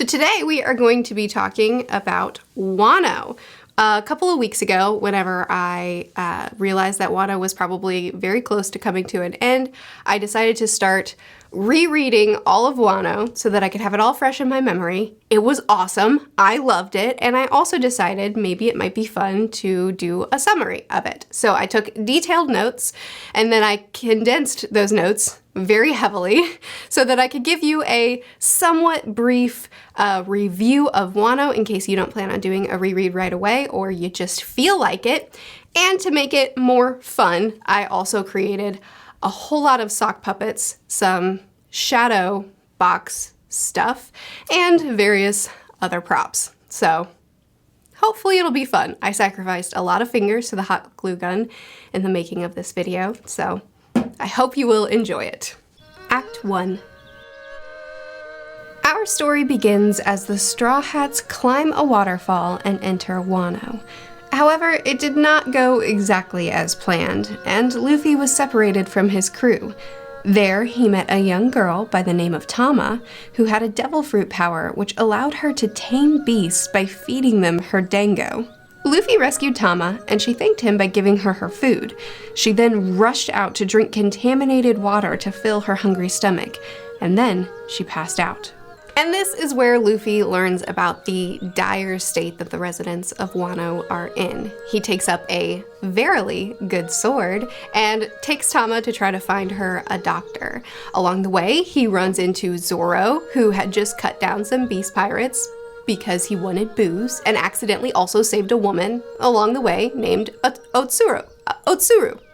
So today we are going to be talking about Wano. A couple of weeks ago, whenever I realized that Wano was probably very close to coming to an end, I decided to start rereading all of Wano so that I could have it all fresh in my memory. It was awesome. I loved it. And I also decided maybe it might be fun to do a summary of it. So I took detailed notes and then I condensed those notes very heavily so that I could give you a somewhat brief review of Wano in case you don't plan on doing a reread right away or you just feel like it. And to make it more fun, I also created a whole lot of sock puppets, some shadow box stuff, and various other props. So hopefully it'll be fun. I sacrificed a lot of fingers to the hot glue gun in the making of this video, so I hope you will enjoy it. Act 1. Our story begins as the Straw Hats climb a waterfall and enter Wano. However, it did not go exactly as planned, and Luffy was separated from his crew. There, he met a young girl by the name of Tama, who had a devil fruit power which allowed her to tame beasts by feeding them her dango. Luffy rescued Tama, and she thanked him by giving her her food. She then rushed out to drink contaminated water to fill her hungry stomach, and then she passed out. And this is where Luffy learns about the dire state that the residents of Wano are in. He takes up a verily good sword and takes Tama to try to find her a doctor. Along the way, he runs into Zoro, who had just cut down some beast pirates because he wanted booze, and accidentally also saved a woman along the way named Otsuru.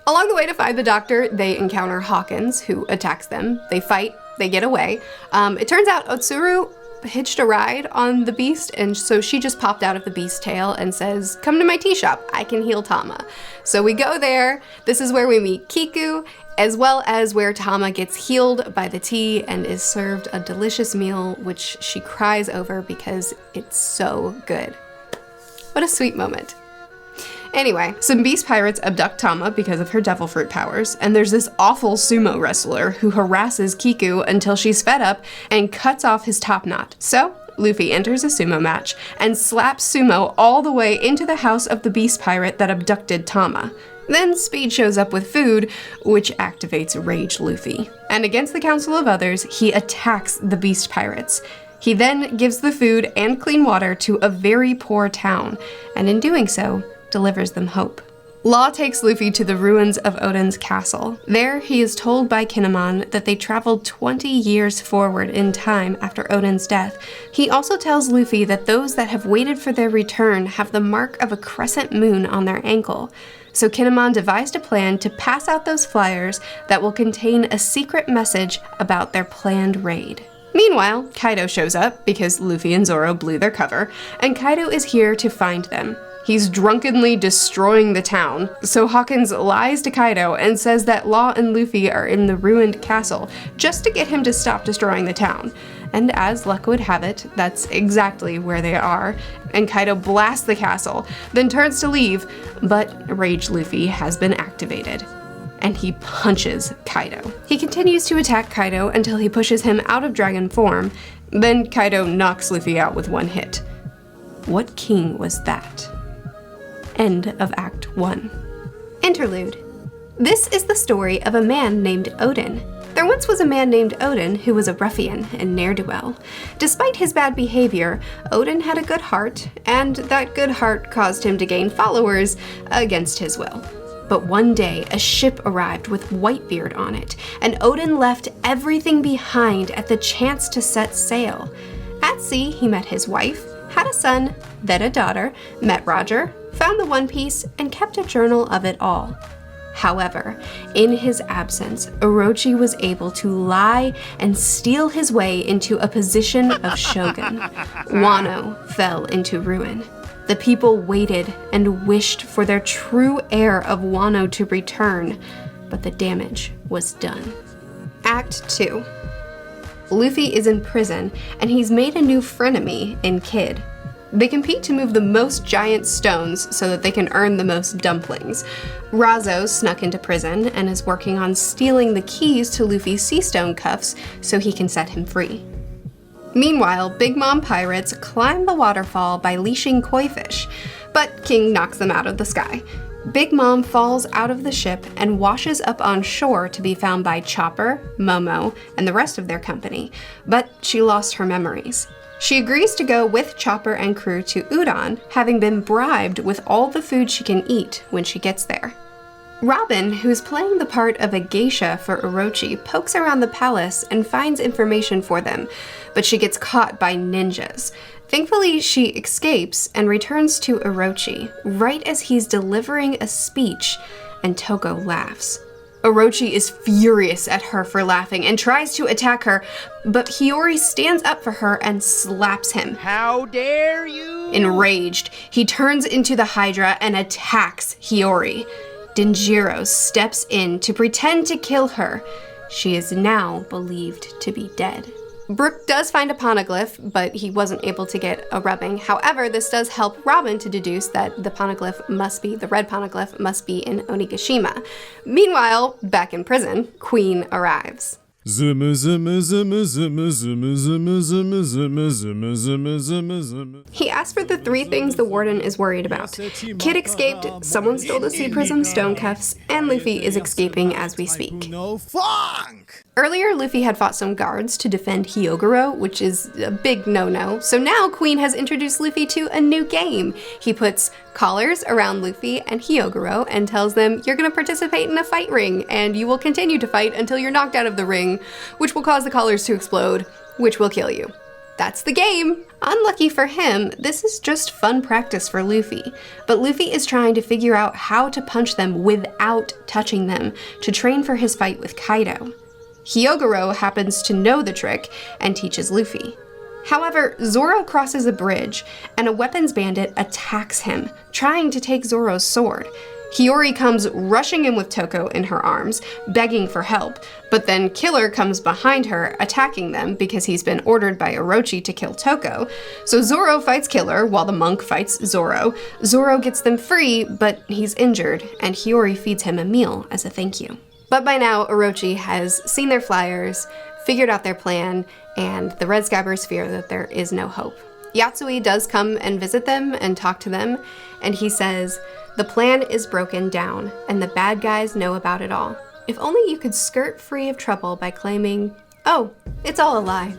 Along the way to find the doctor, they encounter Hawkins, who attacks them. They fight. They get away. It turns out Otsuru hitched a ride on the beast, and so she just popped out of the beast tail and says, "Come to my tea shop, I can heal Tama." So we go there. This is where we meet Kiku, as well as where Tama gets healed by the tea and is served a delicious meal, which she cries over because it's so good. What a sweet moment. Anyway, some beast pirates abduct Tama because of her devil fruit powers, and there's this awful sumo wrestler who harasses Kiku until she's fed up and cuts off his top knot. So, Luffy enters a sumo match and slaps Sumo all the way into the house of the beast pirate that abducted Tama. Then Speed shows up with food, which activates Rage Luffy. And against the council of others, he attacks the beast pirates. He then gives the food and clean water to a very poor town, and in doing so, delivers them hope. Law takes Luffy to the ruins of Oden's castle. There, he is told by Kinemon that they traveled 20 years forward in time after Oden's death. He also tells Luffy that those that have waited for their return have the mark of a crescent moon on their ankle. So Kinemon devised a plan to pass out those flyers that will contain a secret message about their planned raid. Meanwhile, Kaido shows up because Luffy and Zoro blew their cover, and Kaido is here to find them. He's drunkenly destroying the town, so Hawkins lies to Kaido and says that Law and Luffy are in the ruined castle, just to get him to stop destroying the town. And as luck would have it, that's exactly where they are, and Kaido blasts the castle, then turns to leave, but Rage Luffy has been activated, and he punches Kaido. He continues to attack Kaido until he pushes him out of dragon form, then Kaido knocks Luffy out with one hit. What king was that? End of Act 1. Interlude. This is the story of a man named Oden. There once was a man named Oden who was a ruffian and ne'er-do-well. Despite his bad behavior, Oden had a good heart, and that good heart caused him to gain followers against his will. But one day, a ship arrived with Whitebeard on it, and Oden left everything behind at the chance to set sail. At sea, he met his wife, had a son, then a daughter, met Roger, found the One Piece, and kept a journal of it all. However, in his absence, Orochi was able to lie and steal his way into a position of shogun. Wano fell into ruin. The people waited and wished for their true heir of Wano to return, but the damage was done. Act 2. Luffy is in prison, and he's made a new frenemy in Kid. They compete to move the most giant stones so that they can earn the most dumplings. Razo snuck into prison and is working on stealing the keys to Luffy's sea stone cuffs so he can set him free. Meanwhile, Big Mom pirates climb the waterfall by leashing koi fish, but King knocks them out of the sky. Big Mom falls out of the ship and washes up on shore to be found by Chopper, Momo, and the rest of their company, but she lost her memories. She agrees to go with Chopper and crew to Udon, having been bribed with all the food she can eat when she gets there. Robin, who's playing the part of a geisha for Orochi, pokes around the palace and finds information for them, but she gets caught by ninjas. Thankfully, she escapes and returns to Orochi, right as he's delivering a speech, and Toko laughs. Orochi is furious at her for laughing and tries to attack her, but Hiyori stands up for her and slaps him. How dare you! Enraged, he turns into the Hydra and attacks Hiyori. Denjiro steps in to pretend to kill her. She is now believed to be dead. Brook does find a poneglyph, but he wasn't able to get a rubbing. However, this does help Robin to deduce that the red poneglyph must be in Onigashima. Meanwhile, back in prison, Queen arrives. He asked for the 3 things the warden is worried about. Kid escaped, someone stole the Sea Prism stone cuffs, and Luffy is escaping as we speak. Earlier, Luffy had fought some guards to defend Hyogoro, which is a big no-no, so now Queen has introduced Luffy to a new game. He puts collars around Luffy and Hyogoro and tells them, you're going to participate in a fight ring, and you will continue to fight until you're knocked out of the ring, which will cause the collars to explode, which will kill you. That's the game! Unlucky for him, this is just fun practice for Luffy, but Luffy is trying to figure out how to punch them without touching them to train for his fight with Kaido. Hyogoro happens to know the trick and teaches Luffy. However, Zoro crosses a bridge, and a weapons bandit attacks him, trying to take Zoro's sword. Hiyori comes rushing in with Toko in her arms, begging for help, but then Killer comes behind her, attacking them because he's been ordered by Orochi to kill Toko. So Zoro fights Killer while the monk fights Zoro. Zoro gets them free, but he's injured, and Hiyori feeds him a meal as a thank you. But by now, Orochi has seen their flyers, figured out their plan, and the Red Scabbers fear that there is no hope. Yatsui does come and visit them and talk to them, and he says, the plan is broken down, and the bad guys know about it all. If only you could skirt free of trouble by claiming, oh, it's all a lie.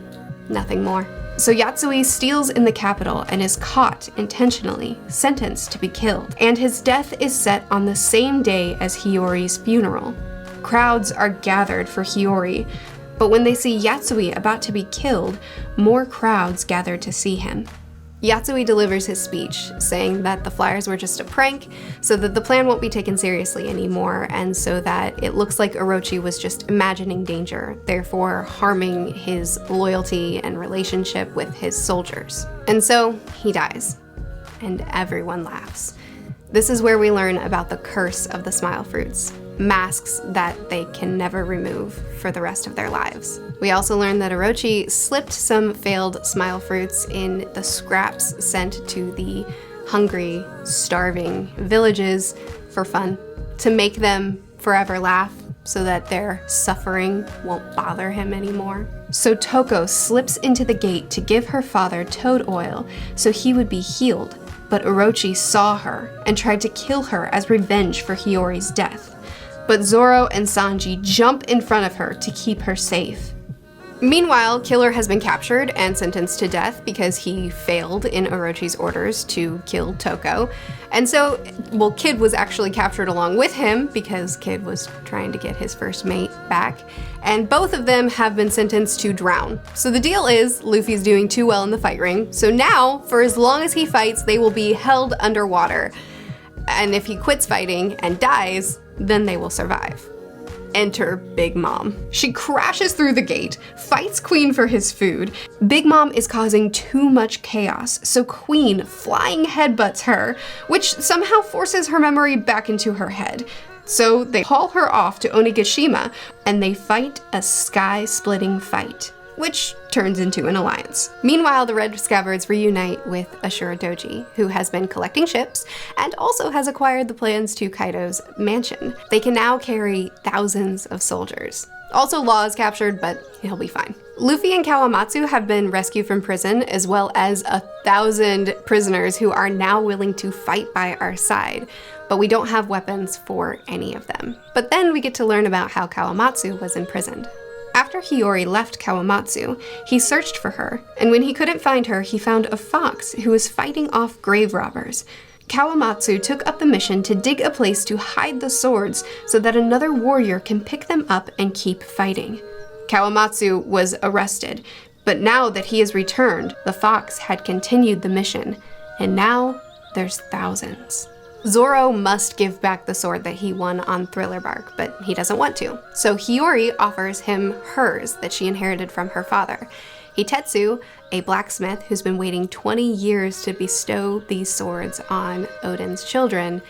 Nothing more. So Yatsui steals in the capital and is caught intentionally, sentenced to be killed, and his death is set on the same day as Hiyori's funeral. Crowds are gathered for Hiyori, but when they see Yatsui about to be killed, more crowds gather to see him. Yatsui delivers his speech, saying that the flyers were just a prank, so that the plan won't be taken seriously anymore, and so that it looks like Orochi was just imagining danger, therefore harming his loyalty and relationship with his soldiers. And so he dies, and everyone laughs. This is where we learn about the curse of the Smile Fruits, masks that they can never remove for the rest of their lives. We also learn that Orochi slipped some failed Smile Fruits in the scraps sent to the hungry, starving villages for fun, to make them forever laugh so that their suffering won't bother him anymore. So Toko slips into the gate to give her father toad oil so he would be healed, but Orochi saw her and tried to kill her as revenge for Hiyori's death. But Zoro and Sanji jump in front of her to keep her safe. Meanwhile, Killer has been captured and sentenced to death because he failed in Orochi's orders to kill Toko. And so, Kid was actually captured along with him because Kid was trying to get his first mate back. And both of them have been sentenced to drown. So the deal is, Luffy's doing too well in the fight ring. So now, for as long as he fights, they will be held underwater. And if he quits fighting and dies, then they will survive. Enter Big Mom. She crashes through the gate, fights Queen for his food. Big Mom is causing too much chaos, so Queen flying headbutts her, which somehow forces her memory back into her head. So they haul her off to Onigashima, and they fight a sky-splitting fight, which turns into an alliance. Meanwhile, the Red Scabbards reunite with Ashura Doji, who has been collecting ships and also has acquired the plans to Kaido's mansion. They can now carry thousands of soldiers. Also, Law is captured, but he'll be fine. Luffy and Kawamatsu have been rescued from prison, as well as 1,000 prisoners who are now willing to fight by our side, but we don't have weapons for any of them. But then we get to learn about how Kawamatsu was imprisoned. After Hiyori left Kawamatsu, he searched for her, and when he couldn't find her, he found a fox who was fighting off grave robbers. Kawamatsu took up the mission to dig a place to hide the swords so that another warrior can pick them up and keep fighting. Kawamatsu was arrested, but now that he has returned, the fox had continued the mission, and now there's thousands. Zoro must give back the sword that he won on Thriller Bark, but he doesn't want to. So Hiyori offers him hers that she inherited from her father. Hitetsu, a blacksmith who's been waiting 20 years to bestow these swords on Oden's children,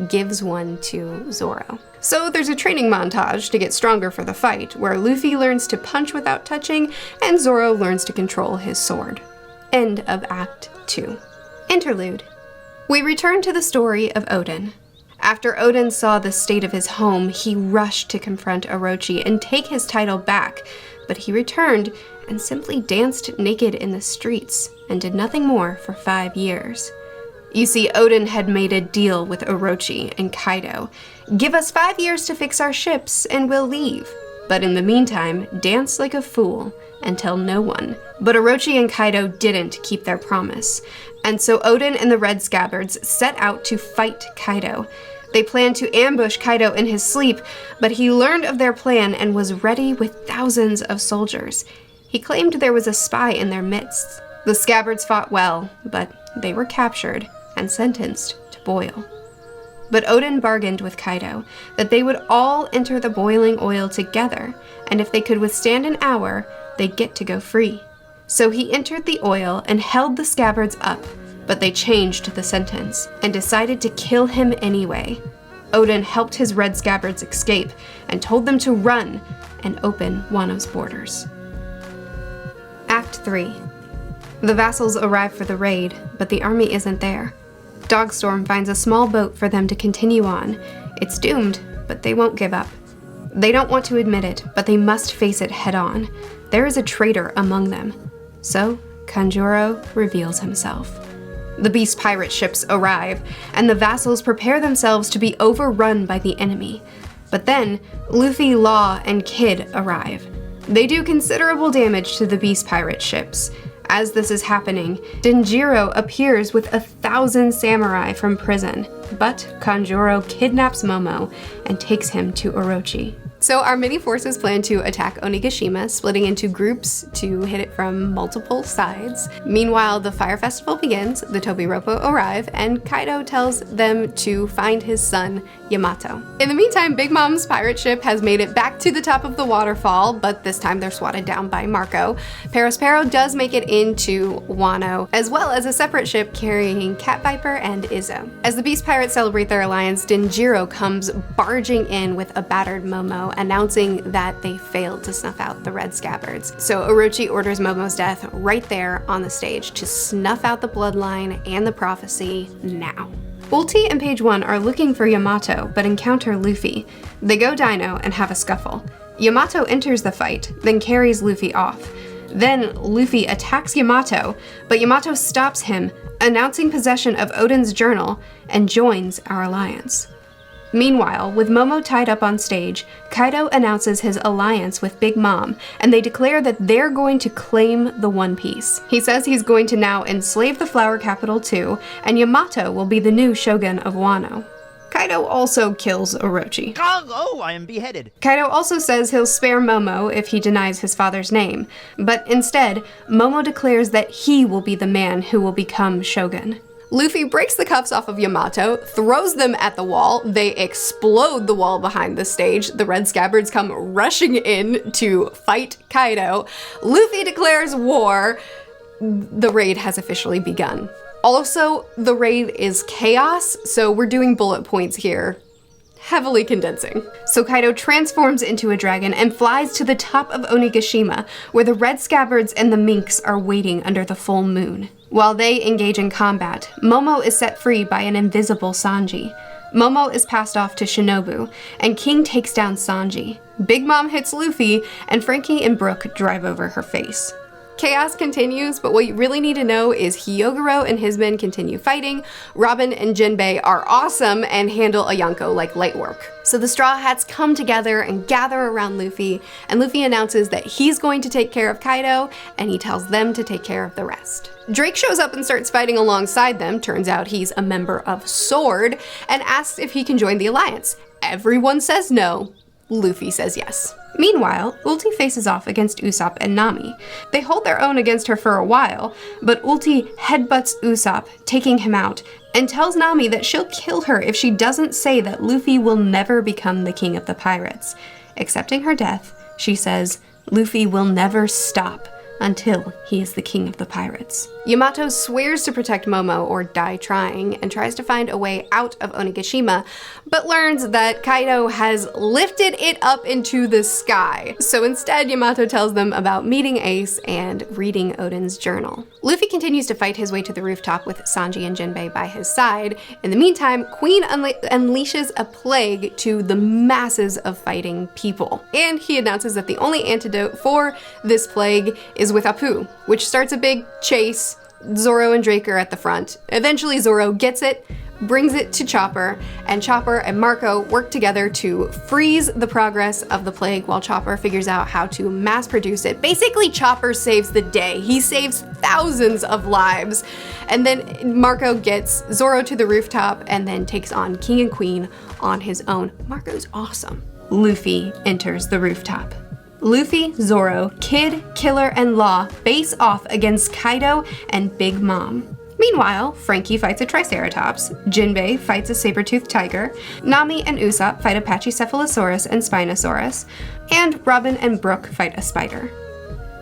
gives one to Zoro. So there's a training montage to get stronger for the fight, where Luffy learns to punch without touching, and Zoro learns to control his sword. End of Act 2. Interlude. We return to the story of Oden. After Oden saw the state of his home, he rushed to confront Orochi and take his title back, but he returned and simply danced naked in the streets and did nothing more for 5 years. You see, Oden had made a deal with Orochi and Kaido. Give us 5 years to fix our ships and we'll leave. But in the meantime, dance like a fool and tell no one. But Orochi and Kaido didn't keep their promise. And so Oden and the Red Scabbards set out to fight Kaido. They planned to ambush Kaido in his sleep, but he learned of their plan and was ready with thousands of soldiers. He claimed there was a spy in their midst. The Scabbards fought well, but they were captured and sentenced to boil. But Oden bargained with Kaido that they would all enter the boiling oil together, and if they could withstand an hour, they'd get to go free. So he entered the oil and held the Scabbards up, but they changed the sentence and decided to kill him anyway. Oden helped his Red Scabbards escape and told them to run and open Wano's borders. Act 3. The vassals arrive for the raid, but the army isn't there. Dogstorm finds a small boat for them to continue on. It's doomed, but they won't give up. They don't want to admit it, but they must face it head on. There is a traitor among them. So, Kanjuro reveals himself. The beast pirate ships arrive, and the vassals prepare themselves to be overrun by the enemy. But then, Luffy, Law, and Kid arrive. They do considerable damage to the beast pirate ships. As this is happening, Denjiro appears with 1,000 samurai from prison, but Kanjuro kidnaps Momo and takes him to Orochi. So our mini forces plan to attack Onigashima, splitting into groups to hit it from multiple sides. Meanwhile, the fire festival begins, the Tobiropo arrive, and Kaido tells them to find his son, Yamato. In the meantime, Big Mom's pirate ship has made it back to the top of the waterfall, but this time they're swatted down by Marco. Perospero does make it into Wano, as well as a separate ship carrying Cat Viper and Izzo. As the Beast Pirates celebrate their alliance, Denjiro comes barging in with a battered Momo, announcing that they failed to snuff out the Red Scabbards. So Orochi orders Momo's death right there on the stage to snuff out the bloodline and the prophecy now. Ulti and Page 1 are looking for Yamato, but encounter Luffy. They go dino and have a scuffle. Yamato enters the fight, then carries Luffy off. Then Luffy attacks Yamato, but Yamato stops him, announcing possession of Oden's journal, and joins our alliance. Meanwhile, with Momo tied up on stage, Kaido announces his alliance with Big Mom, and they declare that they're going to claim the One Piece. He says he's going to now enslave the Flower Capital too, and Yamato will be the new shogun of Wano. Kaido also kills Orochi. Oh, I am beheaded. Kaido also says he'll spare Momo if he denies his father's name, but instead, Momo declares that he will be the man who will become shogun. Luffy breaks the cuffs off of Yamato, throws them at the wall, they explode the wall behind the stage, the Red Scabbards come rushing in to fight Kaido, Luffy declares war, the raid has officially begun. Also, the raid is chaos, so we're doing bullet points here. Heavily condensing. So Kaido transforms into a dragon and flies to the top of Onigashima, where the Red Scabbards and the Minks are waiting under the full moon. While they engage in combat, Momo is set free by an invisible Sanji. Momo is passed off to Shinobu, and King takes down Sanji. Big Mom hits Luffy, and Frankie and Brook drive over her face. Chaos continues, but what you really need to know is Hyogoro and his men continue fighting. Robin and Jinbei are awesome and handle Ayanko like light work. So the Straw Hats come together and gather around Luffy, and Luffy announces that he's going to take care of Kaido, and he tells them to take care of the rest. Drake shows up and starts fighting alongside them. Turns out he's a member of SWORD, and asks if he can join the alliance. Everyone says no. Luffy says yes. Meanwhile, Ulti faces off against Usopp and Nami. They hold their own against her for a while, but Ulti headbutts Usopp, taking him out, and tells Nami that she'll kill her if she doesn't say that Luffy will never become the king of the pirates. Accepting her death, she says, Luffy will never stop until he is the king of the pirates. Yamato swears to protect Momo or die trying and tries to find a way out of Onigashima, but learns that Kaido has lifted it up into the sky. So instead, Yamato tells them about meeting Ace and reading Oden's journal. Luffy continues to fight his way to the rooftop with Sanji and Jinbei by his side. In the meantime, Queen unleashes a plague to the masses of fighting people. And he announces that the only antidote for this plague is with Apu, which starts a big chase. Zoro and Drake are at the front. Eventually Zoro gets it, brings it to Chopper, and Chopper and Marco work together to freeze the progress of the plague while Chopper figures out how to mass produce it. Basically, Chopper saves the day. He saves thousands of lives. And then Marco gets Zoro to the rooftop and then takes on King and Queen on his own. Marco's awesome. Luffy enters the rooftop. Luffy, Zoro, Kid, Killer, and Law face off against Kaido and Big Mom. Meanwhile, Frankie fights a Triceratops, Jinbei fights a saber-toothed tiger, Nami and Usopp fight a Pachycephalosaurus and Spinosaurus, and Robin and Brook fight a spider.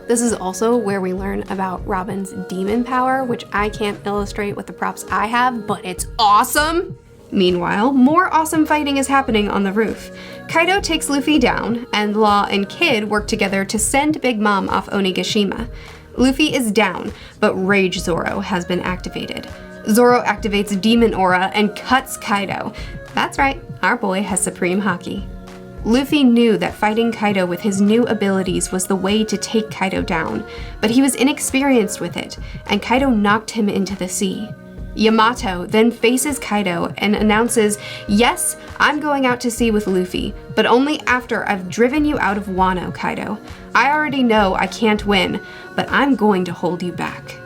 This is also where we learn about Robin's demon power, which I can't illustrate with the props I have, but it's awesome! Meanwhile, more awesome fighting is happening on the roof. Kaido takes Luffy down, and Law and Kid work together to send Big Mom off Onigashima. Luffy is down, but Rage Zoro has been activated. Zoro activates Demon Aura and cuts Kaido. That's right, our boy has supreme haki. Luffy knew that fighting Kaido with his new abilities was the way to take Kaido down, but he was inexperienced with it, and Kaido knocked him into the sea. Yamato then faces Kaido and announces, yes, I'm going out to sea with Luffy, but only after I've driven you out of Wano, Kaido. I already know I can't win, but I'm going to hold you back.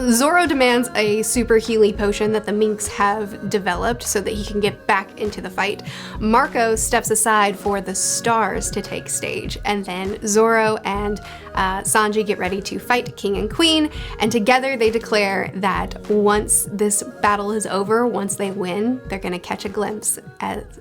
Zoro demands a super Healy potion that the minks have developed so that he can get back into the fight. Marco steps aside for the stars to take stage, and then Zoro and Sanji get ready to fight King and Queen, and together they declare that once this battle is over, once they win, they're gonna catch a glimpse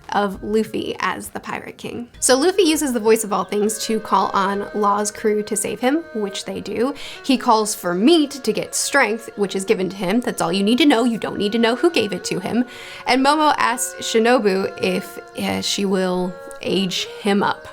of Luffy as the Pirate King. So Luffy uses the voice of all things to call on Law's crew to save him, which they do. He calls for meat to get strength, which is given to him. That's all you need to know. You don't need to know who gave it to him. And Momo asks Shinobu if she will age him up.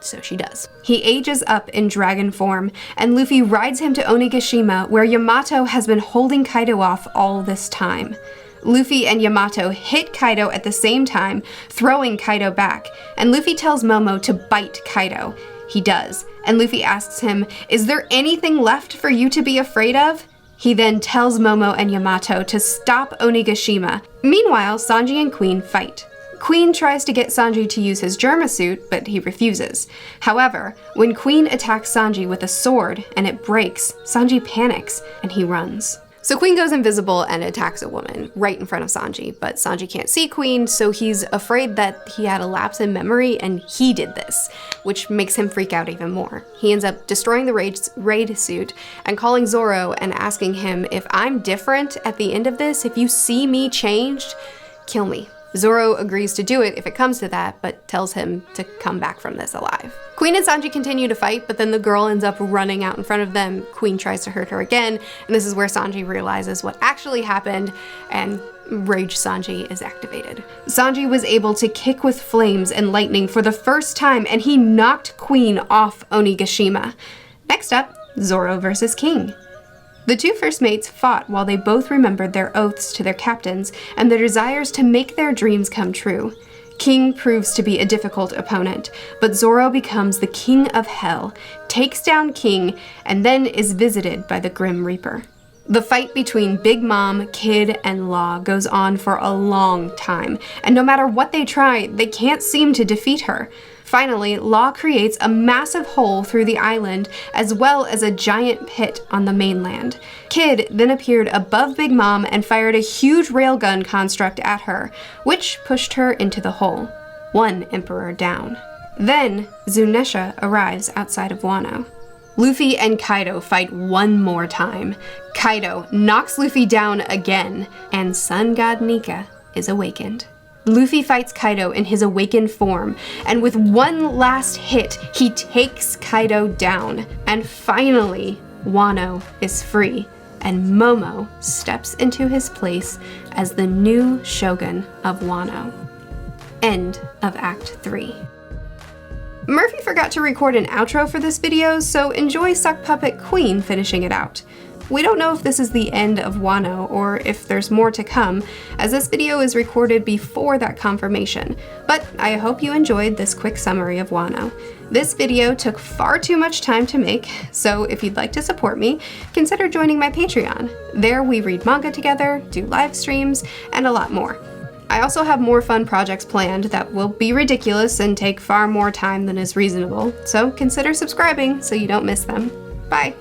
So she does. He ages up in dragon form, and Luffy rides him to Onigashima, where Yamato has been holding Kaido off all this time. Luffy and Yamato hit Kaido at the same time, throwing Kaido back, and Luffy tells Momo to bite Kaido. He does, and Luffy asks him, "Is there anything left for you to be afraid of?" He then tells Momo and Yamato to stop Onigashima. Meanwhile, Sanji and Queen fight. Queen tries to get Sanji to use his Germa suit, but he refuses. However, when Queen attacks Sanji with a sword and it breaks, Sanji panics and he runs. So Queen goes invisible and attacks a woman right in front of Sanji, but Sanji can't see Queen, so he's afraid that he had a lapse in memory and he did this, which makes him freak out even more. He ends up destroying the raid suit and calling Zoro and asking him, if I'm different at the end of this, if you see me changed, kill me. Zoro agrees to do it if it comes to that, but tells him to come back from this alive. Queen and Sanji continue to fight, but then the girl ends up running out in front of them. Queen tries to hurt her again, and this is where Sanji realizes what actually happened, and Rage Sanji is activated. Sanji was able to kick with flames and lightning for the first time, and he knocked Queen off Onigashima. Next up, Zoro versus King. The two first mates fought while they both remembered their oaths to their captains and their desires to make their dreams come true. King proves to be a difficult opponent, but Zoro becomes the King of Hell, takes down King, and then is visited by the Grim Reaper. The fight between Big Mom, Kid, and Law goes on for a long time, and no matter what they try, they can't seem to defeat her. Finally, Law creates a massive hole through the island, as well as a giant pit on the mainland. Kid then appeared above Big Mom and fired a huge railgun construct at her, which pushed her into the hole. One emperor down. Then, Zunisha arrives outside of Wano. Luffy and Kaido fight one more time. Kaido knocks Luffy down again, and Sun God Nika is awakened. Luffy fights Kaido in his awakened form, and with one last hit, he takes Kaido down. And finally, Wano is free, and Momo steps into his place as the new shogun of Wano. End of Act 3. Murphy forgot to record an outro for this video, so enjoy Sock Puppet Queen finishing it out. We don't know if this is the end of Wano or if there's more to come, as this video is recorded before that confirmation, but I hope you enjoyed this quick summary of Wano. This video took far too much time to make, so if you'd like to support me, consider joining my Patreon. There we read manga together, do live streams, and a lot more. I also have more fun projects planned that will be ridiculous and take far more time than is reasonable, so consider subscribing so you don't miss them. Bye!